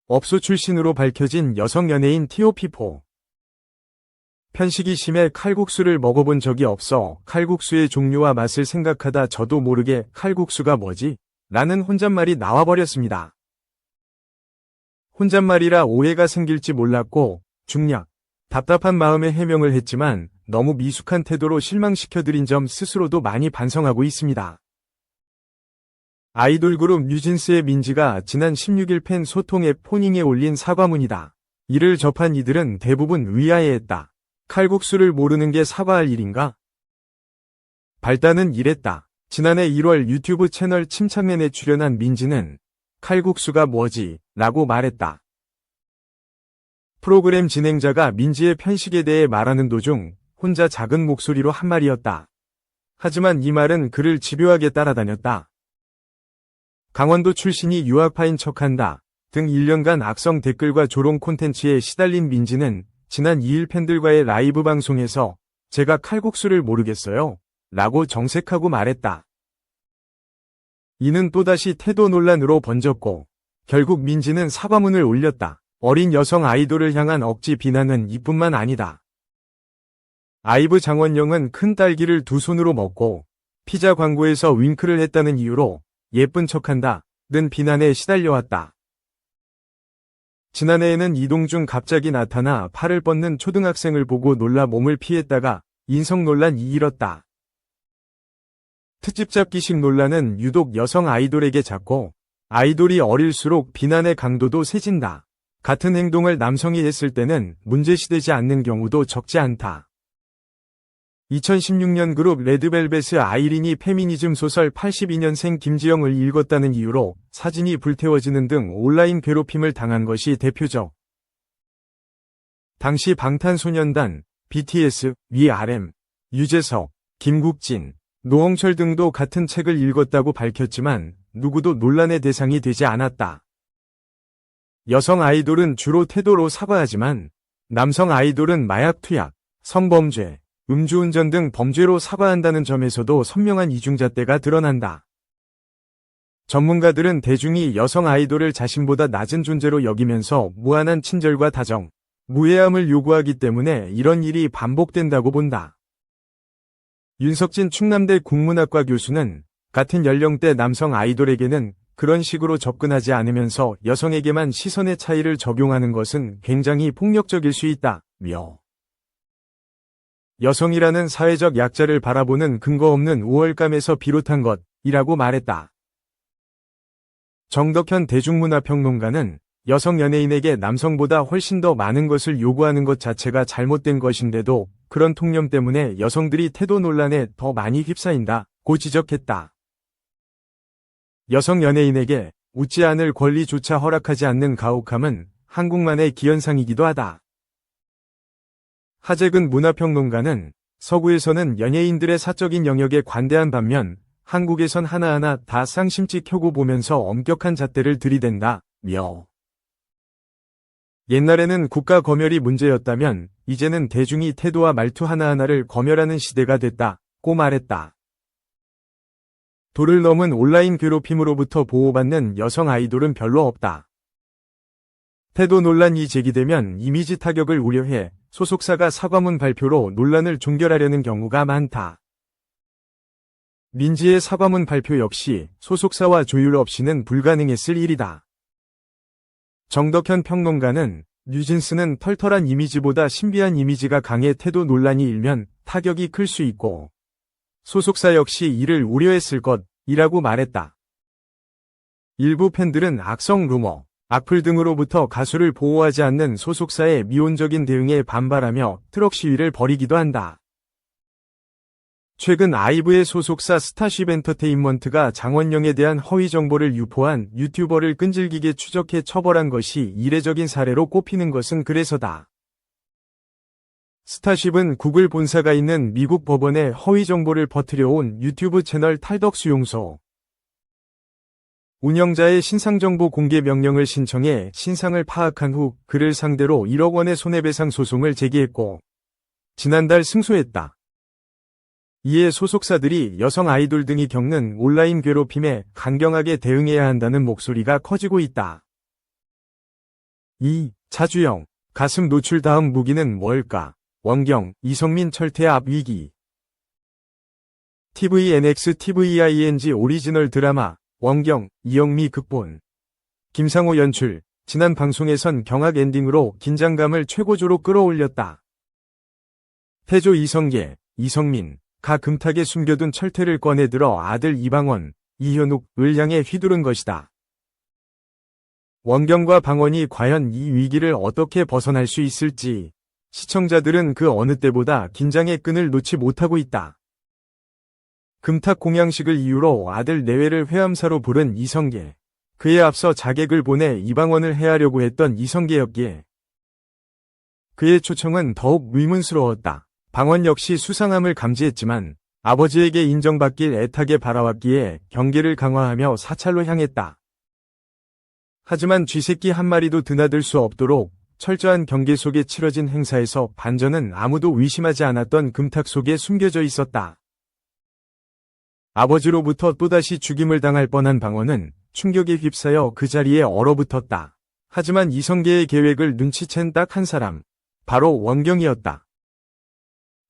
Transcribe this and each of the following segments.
업소 출신으로 밝혀진 여성 연예인 TOP4. 편식이 심해 칼국수를 먹어본 적이 없어 칼국수의 종류와 맛을 생각하다 저도 모르게 칼국수가 뭐지? 라는 혼잣말이 나와버렸습니다. 혼잣말이라 오해가 생길지 몰랐고 중략, 답답한 마음에 해명을 했지만 너무 미숙한 태도로 실망시켜드린 점 스스로도 많이 반성하고 있습니다. 아이돌 그룹 뉴진스의 민지가 지난 16일 팬 소통 앱 포닝에 올린 사과문이다. 이를 접한 이들은 대부분 의아해했다. 칼국수를 모르는 게 사과할 일인가? 발단은 이랬다. 지난해 1월 유튜브 채널 침착맨에 출연한 민지는 칼국수가 뭐지? 라고 말했다. 프로그램 진행자가 민지의 편식에 대해 말하는 도중 혼자 작은 목소리로 한 말이었다. 하지만 이 말은 그를 집요하게 따라다녔다. 강원도 출신이 유학파인 척한다 등 1년간 악성 댓글과 조롱 콘텐츠에 시달린 민지는 지난 2일 팬들과의 라이브 방송에서 제가 칼국수를 모르겠어요 라고 정색하고 말했다. 이는 또다시 태도 논란으로 번졌고 결국 민지는 사과문을 올렸다. 어린 여성 아이돌을 향한 억지 비난은 이뿐만 아니다. 아이브 장원영은 큰 딸기를 두 손으로 먹고 피자 광고에서 윙크를 했다는 이유로 예쁜 척한다 는 비난에 시달려왔다. 지난해에는 이동 중 갑자기 나타나 팔을 뻗는 초등학생을 보고 놀라 몸을 피했다가 인성 논란이 일었다. 트집 잡기식 논란은 유독 여성 아이돌에게 잦고 아이돌이 어릴수록 비난의 강도도 세진다. 같은 행동을 남성이 했을 때는 문제시되지 않는 경우도 적지 않다. 2016년 그룹 레드벨벳의 아이린이 페미니즘 소설 82년생 김지영을 읽었다는 이유로 사진이 불태워지는 등 온라인 괴롭힘을 당한 것이 대표적. 당시 방탄소년단, BTS, 위RM, 유재석, 김국진, 노홍철 등도 같은 책을 읽었다고 밝혔지만 누구도 논란의 대상이 되지 않았다. 여성 아이돌은 주로 태도로 사과하지만 남성 아이돌은 마약 투약, 성범죄, 음주운전 등 범죄로 사과한다는 점에서도 선명한 이중잣대가 드러난다. 전문가들은 대중이 여성 아이돌을 자신보다 낮은 존재로 여기면서 무한한 친절과 다정, 무해함을 요구하기 때문에 이런 일이 반복된다고 본다. 윤석진 충남대 국문학과 교수는 같은 연령대 남성 아이돌에게는 그런 식으로 접근하지 않으면서 여성에게만 시선의 차이를 적용하는 것은 굉장히 폭력적일 수 있다며 여성이라는 사회적 약자를 바라보는 근거 없는 우월감에서 비롯한 것이라고 말했다. 정덕현 대중문화평론가는 여성 연예인에게 남성보다 훨씬 더 많은 것을 요구하는 것 자체가 잘못된 것인데도 그런 통념 때문에 여성들이 태도 논란에 더 많이 휩싸인다고 지적했다. 여성 연예인에게 웃지 않을 권리조차 허락하지 않는 가혹함은 한국만의 기현상이기도 하다. 하재근 문화평론가는 서구에서는 연예인들의 사적인 영역에 관대한 반면 한국에선 하나하나 다 쌍심지 켜고 보면서 엄격한 잣대를 들이댄다며 옛날에는 국가 검열이 문제였다면 이제는 대중이 태도와 말투 하나하나를 검열하는 시대가 됐다고 말했다. 도를 넘은 온라인 괴롭힘으로부터 보호받는 여성 아이돌은 별로 없다. 태도 논란이 제기되면 이미지 타격을 우려해 소속사가 사과문 발표로 논란을 종결하려는 경우가 많다. 민지의 사과문 발표 역시 소속사와 조율 없이는 불가능했을 일이다. 정덕현 평론가는 뉴진스는 털털한 이미지보다 신비한 이미지가 강해 태도 논란이 일면 타격이 클 수 있고 소속사 역시 이를 우려했을 것이라고 말했다. 일부 팬들은 악성 루머, 악플 등으로부터 가수를 보호하지 않는 소속사의 미온적인 대응에 반발하며 트럭 시위를 벌이기도 한다. 최근 아이브의 소속사 스타쉽 엔터테인먼트가 장원영에 대한 허위 정보를 유포한 유튜버를 끈질기게 추적해 처벌한 것이 이례적인 사례로 꼽히는 것은 그래서다. 스타쉽은 구글 본사가 있는 미국 법원에 허위 정보를 퍼뜨려온 유튜브 채널 탈덕 수용소. 운영자의 신상정보 공개 명령을 신청해 신상을 파악한 후 그를 상대로 1억 원의 손해배상 소송을 제기했고 지난달 승소했다. 이에 소속사들이 여성 아이돌 등이 겪는 온라인 괴롭힘에 강경하게 대응해야 한다는 목소리가 커지고 있다. 2. 차주영. 가슴 노출 다음 무기는 뭘까? 원경, 이성민 철퇴 앞 위기. TVNX TVING 오리지널 드라마 원경, 이영미 극본. 김상호 연출. 지난 방송에선 경악 엔딩으로 긴장감을 최고조로 끌어올렸다. 태조 이성계, 이성민, 가 금탁에 숨겨둔 철퇴를 꺼내들어 아들 이방원, 이현욱을 향해 휘두른 것이다. 원경과 방원이 과연 이 위기를 어떻게 벗어날 수 있을지 시청자들은 그 어느 때보다 긴장의 끈을 놓지 못하고 있다. 금탁 공양식을 이유로 아들 내외를 회암사로 부른 이성계. 그에 앞서 자객을 보내 이방원을 해하려고 했던 이성계였기에 그의 초청은 더욱 의문스러웠다. 방원 역시 수상함을 감지했지만 아버지에게 인정받길 애타게 바라왔기에 경계를 강화하며 사찰로 향했다. 하지만 쥐새끼 한 마리도 드나들 수 없도록 철저한 경계 속에 치러진 행사에서 반전은 아무도 의심하지 않았던 금탁 속에 숨겨져 있었다. 아버지로부터 또다시 죽임을 당할 뻔한 방원은 충격에 휩싸여 그 자리에 얼어붙었다. 하지만 이성계의 계획을 눈치챈 딱 한 사람, 바로 원경이었다.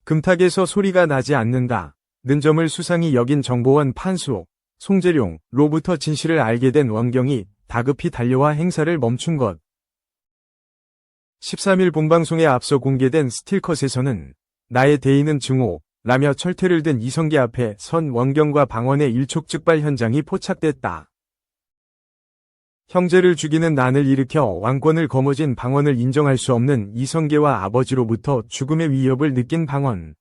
금탁에서 소리가 나지 않는다. 는 점을 수상히 여긴 정보원 판수, 송재룡로부터 진실을 알게 된 원경이 다급히 달려와 행사를 멈춘 것. 13일 본방송에 앞서 공개된 스틸컷에서는 나의 대의는 증오, 라며 철퇴를 든 이성계 앞에 선 원경과 방원의 일촉즉발 현장이 포착됐다. 형제를 죽이는 난을 일으켜 왕권을 거머쥔 방원을 인정할 수 없는 이성계와 아버지로부터 죽음의 위협을 느낀 방원.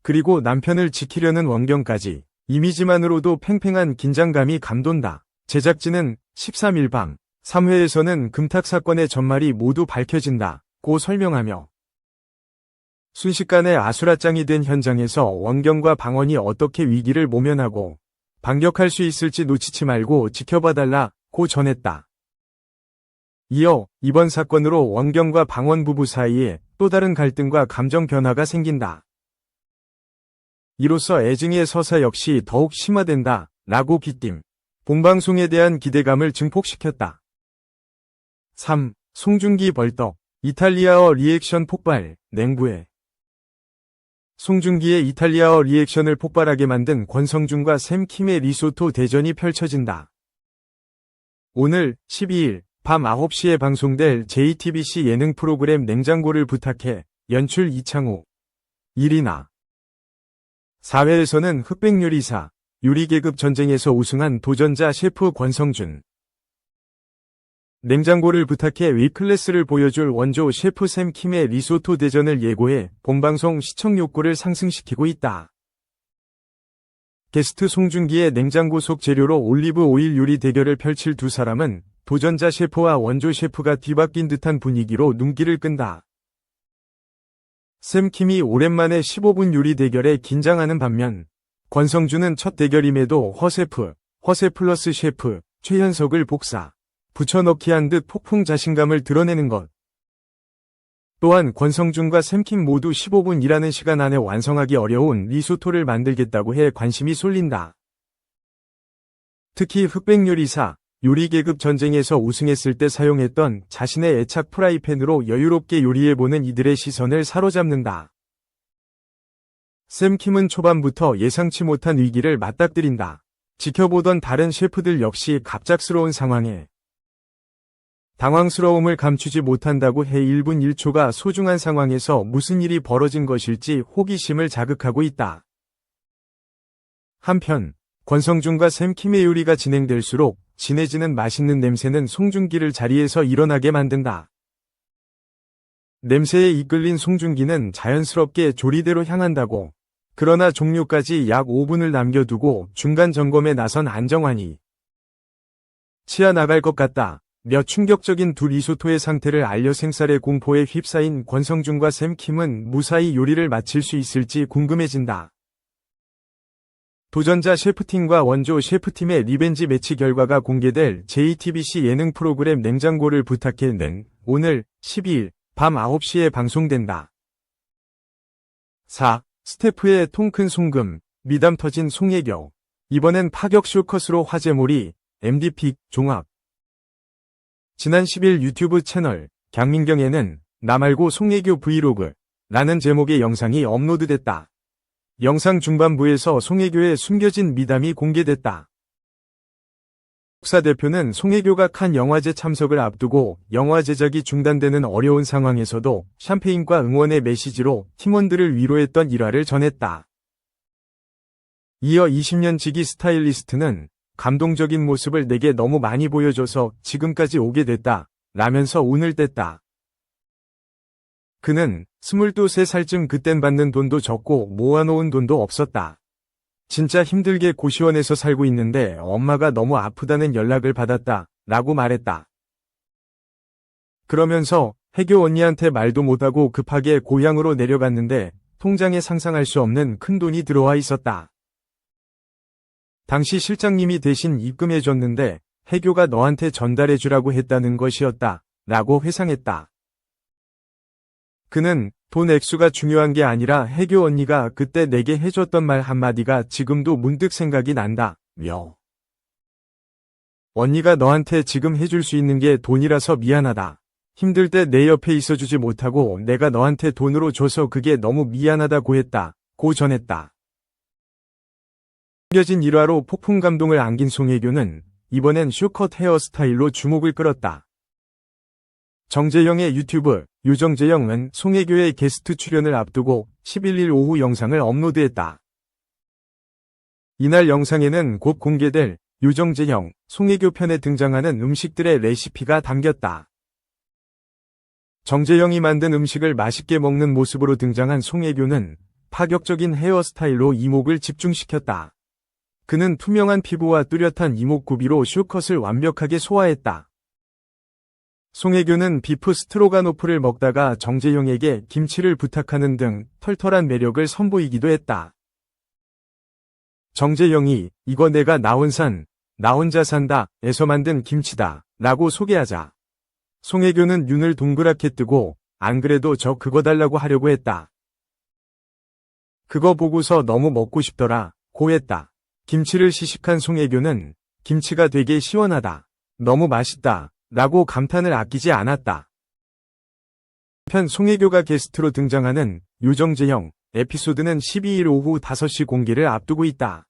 그리고 남편을 지키려는 원경까지 이미지만으로도 팽팽한 긴장감이 감돈다. 제작진은 13일 밤 3회에서는 금탁 사건의 전말이 모두 밝혀진다 고 설명하며 순식간에 아수라장이 된 현장에서 원경과 방원이 어떻게 위기를 모면하고 반격할 수 있을지 놓치지 말고 지켜봐달라고 전했다. 이어 이번 사건으로 원경과 방원 부부 사이에 또 다른 갈등과 감정 변화가 생긴다. 이로써 애증의 서사 역시 더욱 심화된다 라고 빗김. 본방송에 대한 기대감을 증폭시켰다. 3. 송중기 벌떡. 이탈리아어 리액션 폭발. 냉부에. 송중기의 이탈리아어 리액션을 폭발하게 만든 권성준과 샘 킴의 리소토 대전이 펼쳐진다. 오늘 12일 밤 9시에 방송될 JTBC 예능 프로그램 냉장고를 부탁해 연출 이창호, 이리나. 4회에서는 흑백 요리사, 요리계급 전쟁에서 우승한 도전자 셰프 권성준. 냉장고를 부탁해 위클래스를 보여줄 원조 셰프 샘 킴의 리소토 대전을 예고해 본방송 시청 욕구를 상승시키고 있다. 게스트 송중기의 냉장고 속 재료로 올리브 오일 요리 대결을 펼칠 두 사람은 도전자 셰프와 원조 셰프가 뒤바뀐 듯한 분위기로 눈길을 끈다. 샘 킴이 오랜만에 15분 요리 대결에 긴장하는 반면 권성준은 첫 대결임에도 허셰프, 허세 플러스 셰프, 최현석을 복사, 붙여넣기 한 듯 폭풍 자신감을 드러내는 것. 또한 권성준과 샘킴 모두 15분이라는 시간 안에 완성하기 어려운 리소토를 만들겠다고 해 관심이 쏠린다. 특히 흑백 요리사, 요리계급 전쟁에서 우승했을 때 사용했던 자신의 애착 프라이팬으로 여유롭게 요리해보는 이들의 시선을 사로잡는다. 샘킴은 초반부터 예상치 못한 위기를 맞닥뜨린다. 지켜보던 다른 셰프들 역시 갑작스러운 상황에 당황스러움을 감추지 못한다고 해 1분 1초가 소중한 상황에서 무슨 일이 벌어진 것일지 호기심을 자극하고 있다. 한편 권성준과 샘 킴의 요리가 진행될수록 진해지는 맛있는 냄새는 송중기를 자리에서 일어나게 만든다. 냄새에 이끌린 송중기는 자연스럽게 조리대로 향한다고. 그러나 종료까지 약 5분을 남겨두고 중간 점검에 나선 안정환이 치아 나갈 것 같다. 며 충격적인 두 리소토의 상태를 알려 생쌀의 공포에 휩싸인 권성준과 샘 킴은 무사히 요리를 마칠 수 있을지 궁금해진다. 도전자 셰프팀과 원조 셰프팀의 리벤지 매치 결과가 공개될 JTBC 예능 프로그램 냉장고를 부탁해는 오늘 12일 밤 9시에 방송된다. 4. 스태프의 통큰 송금, 미담 터진 송혜교. 이번엔 파격 쇼컷으로 화제몰이, MD픽 종합. 지난 10일 유튜브 채널 강민경에는 나 말고 송혜교 브이로그 라는 제목의 영상이 업로드됐다. 영상 중반부에서 송혜교의 숨겨진 미담이 공개됐다. 목사 대표는 송혜교가 칸 영화제 참석을 앞두고 영화 제작이 중단되는 어려운 상황에서도 샴페인과 응원의 메시지로 팀원들을 위로했던 일화를 전했다. 이어 20년 지기 스타일리스트는 감동적인 모습을 내게 너무 많이 보여줘서 지금까지 오게 됐다 라면서 운을 뗐다. 그는 22살쯤 그땐 받는 돈도 적고 모아놓은 돈도 없었다. 진짜 힘들게 고시원에서 살고 있는데 엄마가 너무 아프다는 연락을 받았다 라고 말했다. 그러면서 혜교 언니한테 말도 못하고 급하게 고향으로 내려갔는데 통장에 상상할 수 없는 큰 돈이 들어와 있었다. 당시 실장님이 대신 입금해줬는데 혜교가 너한테 전달해주라고 했다는 것이었다 라고 회상했다. 그는 돈 액수가 중요한 게 아니라 혜교 언니가 그때 내게 해줬던 말 한마디가 지금도 문득 생각이 난다. 언니가 너한테 지금 해줄 수 있는 게 돈이라서 미안하다. 힘들 때 내 옆에 있어주지 못하고 내가 너한테 돈으로 줘서 그게 너무 미안하다고 했다. 고 전했다. 숨겨진 일화로 폭풍 감동을 안긴 송혜교는 이번엔 숏컷 헤어스타일로 주목을 끌었다. 정재영의 유튜브 유정재영은 송혜교의 게스트 출연을 앞두고 11일 오후 영상을 업로드했다. 이날 영상에는 곧 공개될 유정재영, 송혜교 편에 등장하는 음식들의 레시피가 담겼다. 정재영이 만든 음식을 맛있게 먹는 모습으로 등장한 송혜교는 파격적인 헤어스타일로 이목을 집중시켰다. 그는 투명한 피부와 뚜렷한 이목구비로 숏컷을 완벽하게 소화했다. 송혜교는 비프 스트로가노프를 먹다가 정재영에게 김치를 부탁하는 등 털털한 매력을 선보이기도 했다. 정재영이 이거 내가 나 혼자 산다 에서 만든 김치다 라고 소개하자 송혜교는 눈을 동그랗게 뜨고 안 그래도 저 그거 달라고 하려고 했다. 그거 보고서 너무 먹고 싶더라 고 했다. 김치를 시식한 송혜교는 김치가 되게 시원하다. 너무 맛있다. 라고 감탄을 아끼지 않았다. 한편 송혜교가 게스트로 등장하는 유정재영 에피소드는 12일 오후 5시 공개를 앞두고 있다.